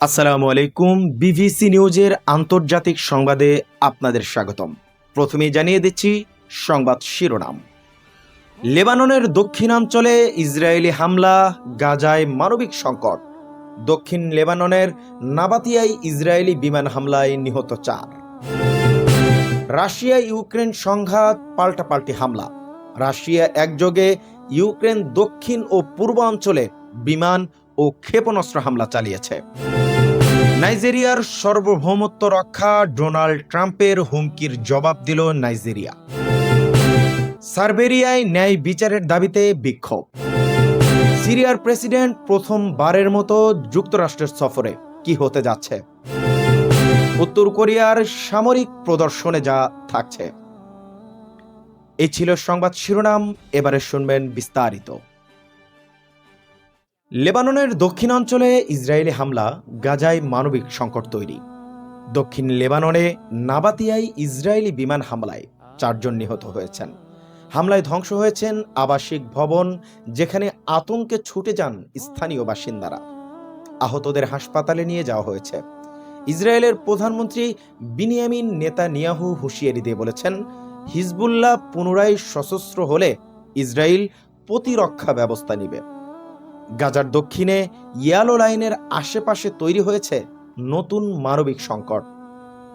আসসালামু আলাইকুম। বিবিসি নিউজের আন্তর্জাতিক সংবাদে আপনাদের স্বাগতম। প্রথমেই জানিয়ে দিচ্ছি সংবাদ শিরোনাম। লেবাননের দক্ষিণাঞ্চলে ইসরায়েলি হামলা, গাজায় মানবিক সংকট। দক্ষিণ লেবাননের নাবাতিয়ায় ইসরায়েলি বিমান হামলায় নিহত 4। রাশিয়া ইউক্রেন সংঘাত, পাল্টাপাল্টি হামলা। রাশিয়া একযোগে ইউক্রেন দক্ষিণ ও পূর্বাঞ্চলে বিমান ও ক্ষেপণাস্ত্র হামলা চালিয়েছে। নাইজেরিয়ার সার্বভৌমত্ব রক্ষা, ডোনাল্ড ট্রাম্পের হুমকির জবাব দিল নাইজেরিয়া। সার্বেরিয়ায় ন্যায় বিচারের দাবিতে বিক্ষোভ। সিরিয়ার প্রেসিডেন্ট প্রথমবারের মতো যুক্তরাষ্ট্রের সফরে, কি হতে যাচ্ছে? উত্তর কোরিয়ার সামরিক প্রদর্শনে যা থাকছে। এই ছিল সংবাদ শিরোনাম, এবারে শুনবেন বিস্তারিত। লেবাননের দক্ষিণাঞ্চলে ইসরায়েলি হামলা, গাজায় মানবিক সংকট তৈরি। দক্ষিণ লেবাননে নাবাতিয়ায় ইসরায়েলি বিমান হামলায় 4 জন নিহত হয়েছেন। হামলায় ধ্বংস হয়েছেন আবাসিক ভবন, যেখানে আতঙ্কে ছুটে যান স্থানীয় বাসিন্দারা। আহতদের হাসপাতালে নিয়ে যাওয়া হয়েছে। ইসরায়েলের প্রধানমন্ত্রী বিনিয়ামিন নেতানিয়াহু হুঁশিয়ারি দিয়ে বলেছেন, হিজবুল্লাহ পুনরায় সশস্ত্র হলে ইসরায়েল প্রতিরক্ষা ব্যবস্থা নেবে। গাজার দক্ষিণে ইয়ালো লাইনের আশেপাশে তৈরি হয়েছে নতুন মানবিক সংকট।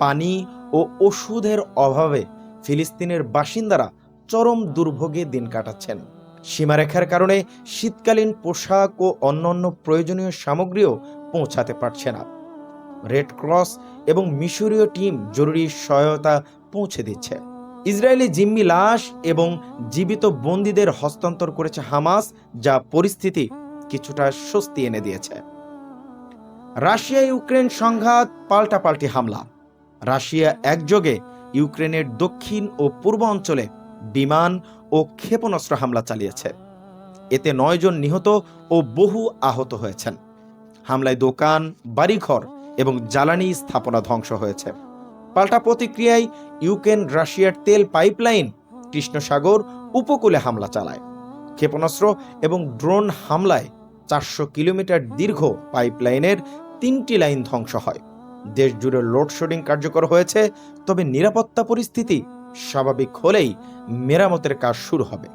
পানি ও ওষুধের অভাবে ফিলিস্তিনের বাসিন্দারা চরম দুর্ভোগে দিন কাটাচ্ছেন। সীমারেখার কারণে শীতকালীন পোশাক ও অন্যান্য প্রয়োজনীয় সামগ্রীও পৌঁছাতে পারছে না। রেড ক্রস এবং মিশরীয় টিম জরুরি সহায়তা পৌঁছে দিচ্ছে। ইসরায়েলি জিম্মি লাশ এবং জীবিত বন্দীদের হস্তান্তর করেছে হামাস, যা পরিস্থিতি কিছুটা স্বস্তি এনে দিয়েছে। রাশিয়া ইউক্রেন সংঘাত, পাল্টাপাল্টি হামলা। রাশিয়া একযোগে ইউক্রেনের দক্ষিণ ও পূর্ব অঞ্চলে বিমান ও ক্ষেপণাস্ত্র হামলা চালিয়েছে। এতে 9 জন নিহত ও বহু আহত হয়েছেন। হামলায় দোকান, বাড়িঘর এবং জ্বালানি স্থাপনা ধ্বংস হয়েছে। পাল্টা প্রতিক্রিয়ায় ইউক্রেন রাশিয়ার তেল পাইপলাইন কৃষ্ণ সাগর উপকূলে হামলা চালায়। ক্ষেপণাস্ত্র এবং ড্রোন হামলায় 400 কিলোমিটার দীর্ঘ পাইপলাইনের 3টি লাইন ধ্বংস হয়। দেশ জুড়ে লোডশেডিং কার্যকর হয়েছে, তবে নিরাপত্তা পরিস্থিতি স্বাভাবিক হলেই মেরামতের কাজ শুরু হবে।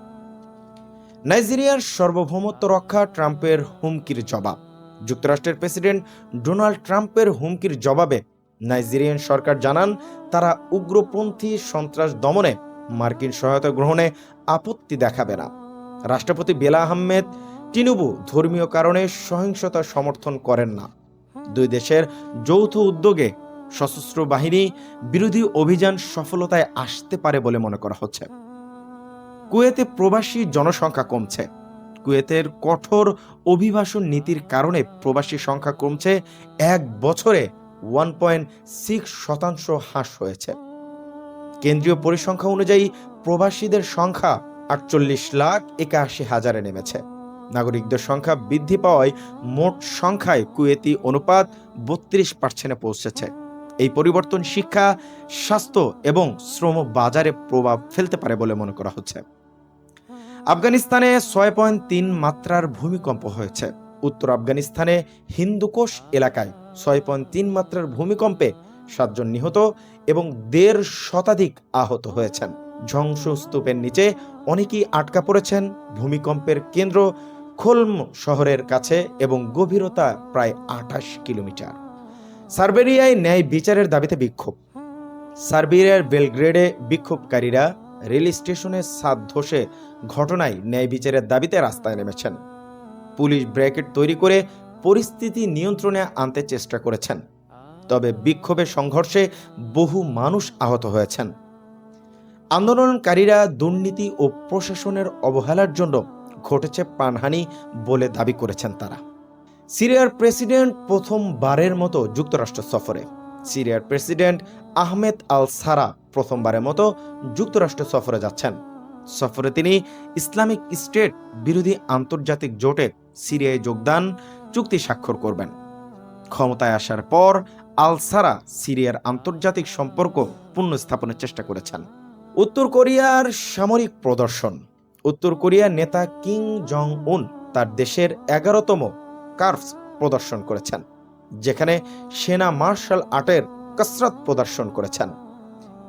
নাইজেরিয়ার সার্বভৌমত্ব রক্ষা, ট্রাম্পের হুমকির জবাব। যুক্তরাষ্ট্রের প্রেসিডেন্ট ডোনাল্ড ট্রাম্পের হুমকির জবাবে নাইজেরিয়ান সরকার জানান, তারা উগ্রপন্থী সন্ত্রাস দমনে মার্কিন সহায়তা গ্রহণে আপত্তি দেখাবে না। রাষ্ট্রপতি বেলা আহমেদ তিনুবু ধর্মীয় কারণে সহিংসতা সমর্থন করেন না। 2 দেশের যৌথ উদ্যোগে সশস্ত্র বাহিনী বিরোধী অভিযান সফলতায় আসতে পারে বলে মনে করা হচ্ছে। কুয়েতে প্রবাসী জনসংখ্যা কমছে। কুয়েতের কঠোর অভিবাসন নীতির কারণে প্রবাসী সংখ্যা কমছে। 1 বছরে 1.6% হ্রাস হয়েছে। কেন্দ্রীয় পরিসংখ্যান অনুযায়ী প্রবাসীদের সংখ্যা 48,81,000-এ নেমেছে। নাগরিকদের সংখ্যা বৃদ্ধি পাওয়ায় মোট সংখ্যায় কুয়েতি অনুপাত 32%-এ পৌঁছেছে। এই পরিবর্তন শিক্ষা, স্বাস্থ্য এবং শ্রম বাজারে প্রভাব ফেলতে পারে বলে মনে করা হচ্ছে। আফগানিস্তানে 6.3 মাত্রার ভূমিকম্প হয়েছে। উত্তর আফগানিস্তানে হিন্দুকোষ এলাকায় 6.3 মাত্রার ভূমিকম্পে 7 জন নিহত এবং 1.5 শতাধিক আহত হয়েছেন। ধ্বংসস্তূপের নিচে অনেকেই আটকা পড়েছেন। ভূমিকম্পের কেন্দ্র খোলম শহরের কাছে এবং গভীরতা প্রায় 28 কিলোমিটার। সার্বেরিয়ায় ন্যায় বিচারের দাবিতে বিক্ষোভ। সার্বিয়ার বেলগ্রেডে বিক্ষোভকারীরা রেল স্টেশনে ছাদ ধসে ঘটনায় ন্যায় বিচারের দাবিতে রাস্তায় নেমেছেন। পুলিশ ব্র্যাকেট তৈরি করে পরিস্থিতি নিয়ন্ত্রণে আনতে চেষ্টা করেছেন, তবে বিক্ষোভের সংঘর্ষে বহু মানুষ আহত হয়েছেন। আন্দোলনকারীরা দুর্নীতি ও প্রশাসনের অবহেলার জন্য ঘটেছে প্রাণহানি বলে দাবি করেছেন তারা। সিরিয়ার প্রেসিডেন্ট প্রথমবারের মতো যুক্তরাষ্ট্র সফরে। সিরিয়ার প্রেসিডেন্ট আহমেদ আল সারা প্রথমবারের মতো যুক্তরাষ্ট্র সফরে যাচ্ছেন। সফরে তিনি ইসলামিক স্টেট বিরোধী আন্তর্জাতিক জোটে সিরিয়ায় যোগদান চুক্তি স্বাক্ষর করবেন। ক্ষমতায় আসার পর আল সারা সিরিয়ার আন্তর্জাতিক সম্পর্ক পুনঃস্থাপনের চেষ্টা করেছেন। উত্তর কোরিয়ার সামরিক প্রদর্শন। উত্তর কোরিয়ার নেতা কিম জং উন তার দেশের 11তম কার্ভস প্রদর্শন করেছেন। যেখানে সেনা মার্শাল আর্টের কসরত প্রদর্শন করেছেন।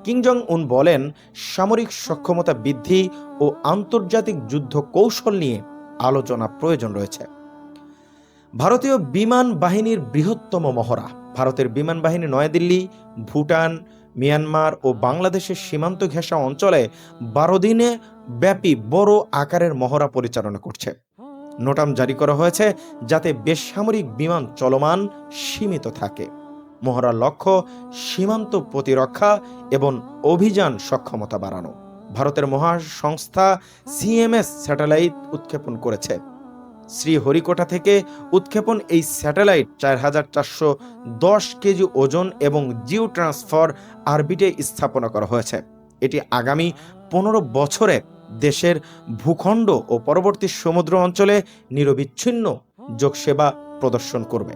কিং জং উন বলেন, সামরিক সক্ষমতা বৃদ্ধি ও আন্তর্জাতিক যুদ্ধ কৌশল নিয়ে আলোচনা প্রয়োজন রয়েছে। ভারতীয় বিমান বাহিনীর বৃহত্তম মহড়া। ভারতের বিমান বাহিনী নয়াদিল্লি, ভুটান, মিয়ানমার ও বাংলাদেশের সীমান্ত ঘেঁষা অঞ্চলে 12 দিনে ব্যাপী বড় আকারের মহড়া পরিচালনা করছে। নোটাম জারি করা হয়েছে যাতে বেসামরিক বিমান চলমান সীমিত থাকে। মহড়ার লক্ষ্য সীমান্ত প্রতিরক্ষা এবং অভিযান সক্ষমতা বাড়ানো। ভারতের মহাকাশ সংস্থা সিএমএস স্যাটেলাইট উৎক্ষেপণ করেছে। শ্রীহরিকোটা থেকে উৎক্ষেপণ এই স্যাটেলাইট 4410 কেজি ওজন এবং জিও ট্রান্সফার অরবিটে স্থাপনা করা হয়েছে। এটি আগামী 15 বছরে দেশের ভূখণ্ড ও পরবর্তী সমুদ্র অঞ্চলে নিরবিচ্ছিন্ন যোগসেবা প্রদর্শন করবে।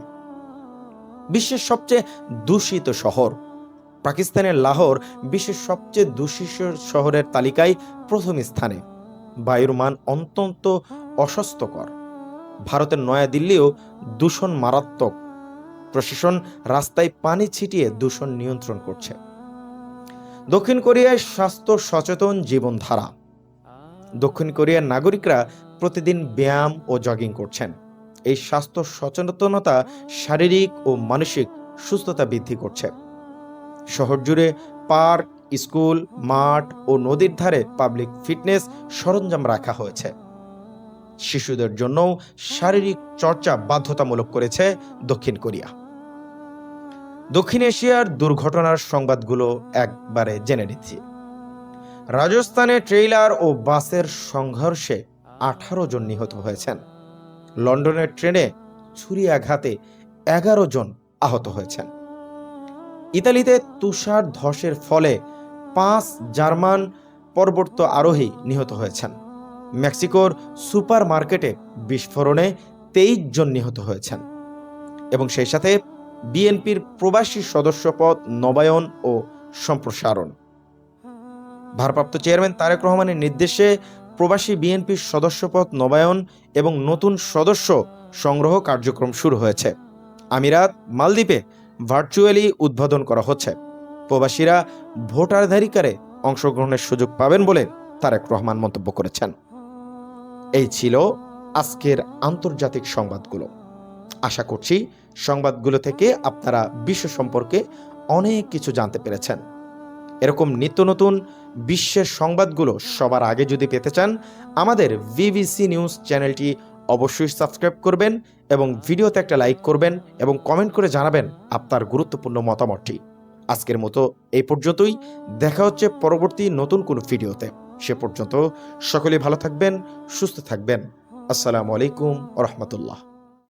বিশ্বের সবচেয়ে দূষিত শহর। পাকিস্তানের লাহোর বিশ্বের সবচেয়ে দূষিত শহরের তালিকায় প্রথম স্থানে। বায়ুর মান অত্যন্ত অস্বাস্থ্যকর। ভারতের নয়াদিল্লিও দূষণ মারাত্মক। প্রশাসন রাস্তায় পানি ছিটিয়ে দূষণ নিয়ন্ত্রণ করছে। দক্ষিণ কোরিয়ায় স্বাস্থ্য সচেতন জীবনধারা। দক্ষিণ কোরিয়ার নাগরিকরা প্রতিদিন ব্যায়াম ও জগিং করছেন। এই স্বাস্থ্য সচেতনতা শারীরিক ও মানসিক সুস্থতা বৃদ্ধি করছে। শহর জুড়ে পার্ক, স্কুল, মাঠ ও নদীর ধারে পাবলিক ফিটনেস সরঞ্জাম রাখা হয়েছে। শিশুদের জন্যও শারীরিক চর্চা বাধ্যতামূলক করেছে দক্ষিণ কোরিয়া। দক্ষিণ এশিয়ার দুর্ঘটনার সংবাদগুলো একবারে জেনে নিচ্ছি। রাজস্থানে ট্রেইলার ও বাসের সংঘর্ষে 18 জন নিহত হয়েছেন। লন্ডনের ট্রেনে ছুরি আঘাতে 11 জন আহত হয়েছেন। ইতালিতে তুষার ধসের ফলে 5 জার্মান পর্বত আরোহী নিহত হয়েছেন। মেক্সিকোর সুপার মার্কেটে বিস্ফোরণে 23 জন নিহত হয়েছেন। এবং সেই সাথে বিএনপির প্রবাসী সদস্যপদ নবায়ন ও সম্প্রসারণ। ভারপ্রাপ্ত চেয়ারম্যান তারেক রহমানের নির্দেশে প্রবাসী বিএনপির সদস্যপদ নবায়ন এবং নতুন সদস্য সংগ্রহ কার্যক্রম শুরু হয়েছে। আমিরাত, মালদ্বীপে ভার্চুয়ালি উদ্বোধন করা হচ্ছে। প্রবাসীরা ভোটাধিকারে অংশগ্রহণের সুযোগ পাবেন বলে তারেক রহমান মন্তব্য করেছেন। এই ছিল আজকের আন্তর্জাতিক সংবাদগুলো। আশা করছি সংবাদগুলো থেকে আপনারা বিশ্ব সম্পর্কে অনেক কিছু জানতে পেরেছেন। এরকম নিত্য নতুন বিশ্বের সংবাদগুলো সবার আগে যদি পেতে চান, আমাদের ভিবিসি নিউজ চ্যানেলটি অবশ্যই সাবস্ক্রাইব করবেন এবং ভিডিওতে একটা লাইক করবেন এবং কমেন্ট করে জানাবেন আপনার গুরুত্বপূর্ণ মতামতটি। আজকের মতো এই পর্যন্তই। দেখা হচ্ছে পরবর্তী নতুন কোনো ভিডিওতে। সে পর্যন্ত সকলে ভালো থাকবেন, সুস্থ থাকবেন। আসসালামু আলাইকুম ওয়া রাহমাতুল্লাহ।